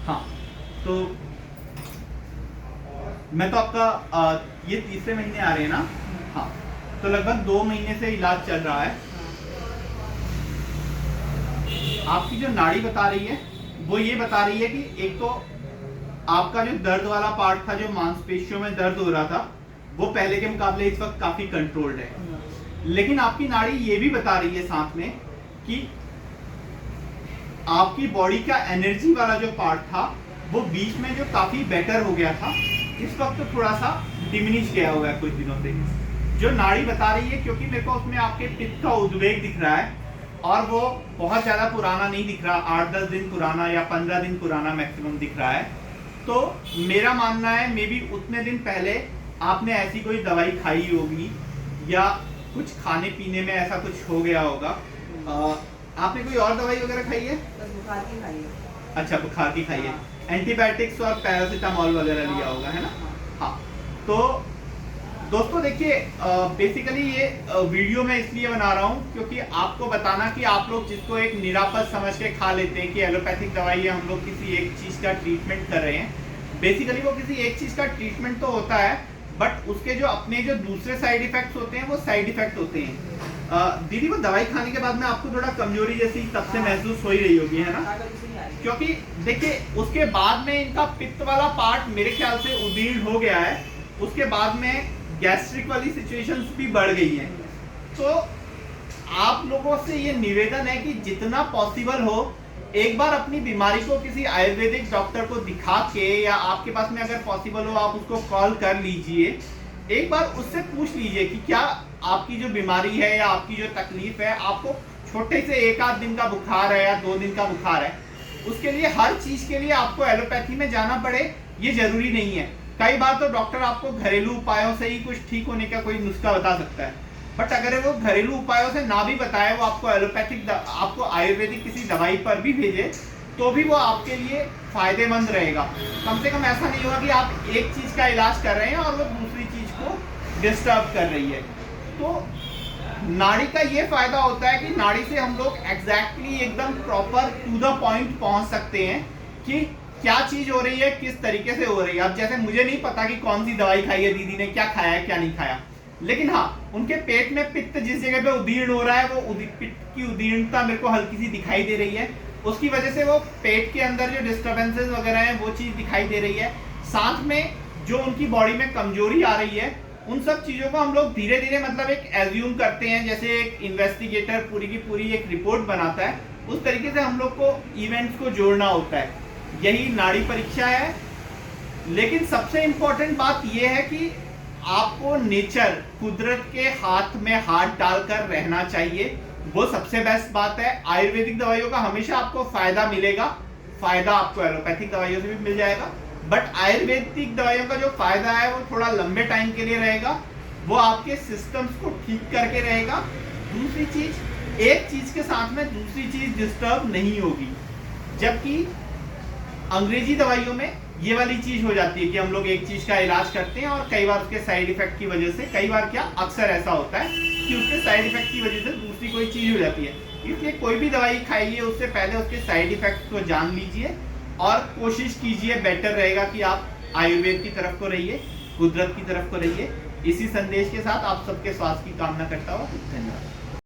हाँ, तो मैं तो आपका ये तीसरे महीने आ रहे हैं ना। हाँ, तो लगभग 2 महीने से इलाज चल रहा है। आपकी जो नाड़ी बता रही है वो ये बता रही है कि एक तो आपका जो दर्द वाला पार्ट था, जो मांसपेशियों में दर्द हो रहा था, वो पहले के मुकाबले इस वक्त काफी कंट्रोल्ड है। लेकिन आपकी नाड़ी ये भी बता रही है साथ में कि आपकी बॉडी का एनर्जी वाला जो पार्ट था वो बीच में जो काफी बेटर हो गया था, इस वक्त तो थोड़ा सा डिमिनिश गया हुआ है कुछ दिनों से। जो नाड़ी बता रही है, क्योंकि मेरे को उसमें आपके पित्त का उद्वेग दिख रहा है और वो बहुत ज्यादा पुराना नहीं दिख रहा, 8-10 दिन पुराना या 15 दिन पुराना मैक्सिमम दिख रहा है। तो मेरा मानना है मे बी उतने दिन पहले आपने ऐसी कोई दवाई खाई होगी या कुछ खाने पीने में ऐसा कुछ हो गया होगा। आपने कोई और दवाई वगैरह खाई है? बुखार की खाई है। अच्छा, बुखार की खाई है। एंटीबायोटिक्स और पैरासीटामोल वगैरह लिया होगा, है ना? हाँ, तो दोस्तों देखिए, बेसिकली ये वीडियो मैं इसलिए बना रहा हूँ क्योंकि आपको बताना कि आप लोग जिसको एक निरापद समझ के खा लेते हैं कि एलोपैथिक दवाई है, हम लोग किसी एक चीज का ट्रीटमेंट कर रहे हैं। बेसिकली वो किसी एक चीज का ट्रीटमेंट तो होता है, बट उसके जो अपने जो दूसरे साइड इफेक्ट्स होते हैं वो साइड इफेक्ट होते हैं। दीदी, वो दवाई खाने के बाद में आपको थोड़ा कमजोरी जैसी तब से महसूस हो ही रही होगी, है ना? क्योंकि देखिए उसके बाद में इनका पित्त वाला पार्ट मेरे ख्याल से उदीर्ण हो गया है, उसके बाद में गैस्ट्रिक वाली सिचुएशंस भी बढ़ गई हैं। तो आप लोगों से ये निवेदन है कि जितना पॉसिबल हो एक बार अपनी बीमारी को किसी आयुर्वेदिक डॉक्टर को दिखा के, या आपके पास में अगर पॉसिबल हो आप उसको कॉल कर लीजिए, एक बार उससे पूछ लीजिए कि क्या आपकी जो बीमारी है या आपकी जो तकलीफ है, आपको छोटे से 1-8 दिन का बुखार है या 2 दिन का बुखार है, उसके लिए हर चीज के लिए आपको एलोपैथी में जाना पड़े ये जरूरी नहीं है। कई बार तो डॉक्टर आपको घरेलू उपायों से ही कुछ ठीक होने का कोई नुस्खा बता सकता है, बट अगर वो घरेलू उपायों से ना भी बताए, वो आपको एलोपैथिक आपको आयुर्वेदिक किसी दवाई पर भी भेजे, तो भी वो आपके लिए फायदेमंद रहेगा। कम से कम ऐसा नहीं होगा कि आप एक चीज का इलाज कर रहे हैं और वो दूसरी चीज को डिस्टर्ब कर रही है। तो नाड़ी का ये फायदा होता है कि नाड़ी से हम लोग एग्जैक्टली एकदम प्रॉपर टू द पॉइंट पहुंच सकते हैं कि क्या चीज हो रही है, किस तरीके से हो रही है। अब जैसे मुझे नहीं पता कि कौन सी दवाई खाई है दीदी ने, क्या खाया है क्या नहीं खाया, लेकिन हाँ, उनके पेट में पित्त जिस जगह पे उदीर्ण हो रहा है, वो पित्त की उदीर्णता मेरे को हल्की सी दिखाई दे रही है। उसकी वजह से वो पेट के अंदर जो डिस्टर्बेंसेस वगैरह हैं वो चीज दिखाई दे रही है। साथ में जो उनकी बॉडी में कमजोरी आ रही है, उन सब चीजों को हम लोग धीरे धीरे मतलब एक एज्यूम करते हैं, जैसे एक इन्वेस्टिगेटर पूरी की पूरी एक रिपोर्ट बनाता है, उस तरीके से हम लोग को इवेंट्स को जोड़ना होता है। यही नाड़ी परीक्षा है। लेकिन सबसे इंपॉर्टेंट बात यह है कि आपको नेचर, कुदरत के हाथ में हाथ डालकर रहना चाहिए, वो सबसे बेस्ट बात है। आयुर्वेदिक दवाइयों का हमेशा आपको फायदा मिलेगा, फायदा आपको एलोपैथिक दवाइयों से भी मिल जाएगा, बट आयुर्वेदिक दवाइयों का जो फायदा है वो थोड़ा लंबे टाइम के लिए रहेगा, वो आपके सिस्टम्स को ठीक करके रहेगा। दूसरी चीज, एक चीज के साथ में दूसरी चीज डिस्टर्ब नहीं होगी, जबकि अंग्रेजी दवाइयों में ये वाली चीज हो जाती है कि हम लोग एक चीज का इलाज करते हैं और कई बार उसके साइड इफेक्ट की वजह से, कई बार क्या अक्सर ऐसा होता है कि उसके साइड इफेक्ट की वजह से दूसरी कोई चीज हो जाती है। इसलिए कोई भी दवाई खाइए उससे पहले उसके साइड इफेक्ट को जान लीजिए और कोशिश कीजिए, बेटर रहेगा कि आप आयुर्वेद की तरफ को रहिए, कुदरत की तरफ को रहिए। इसी संदेश के साथ आप सबके स्वास्थ्य की कामना करता हूँ। धन्यवाद।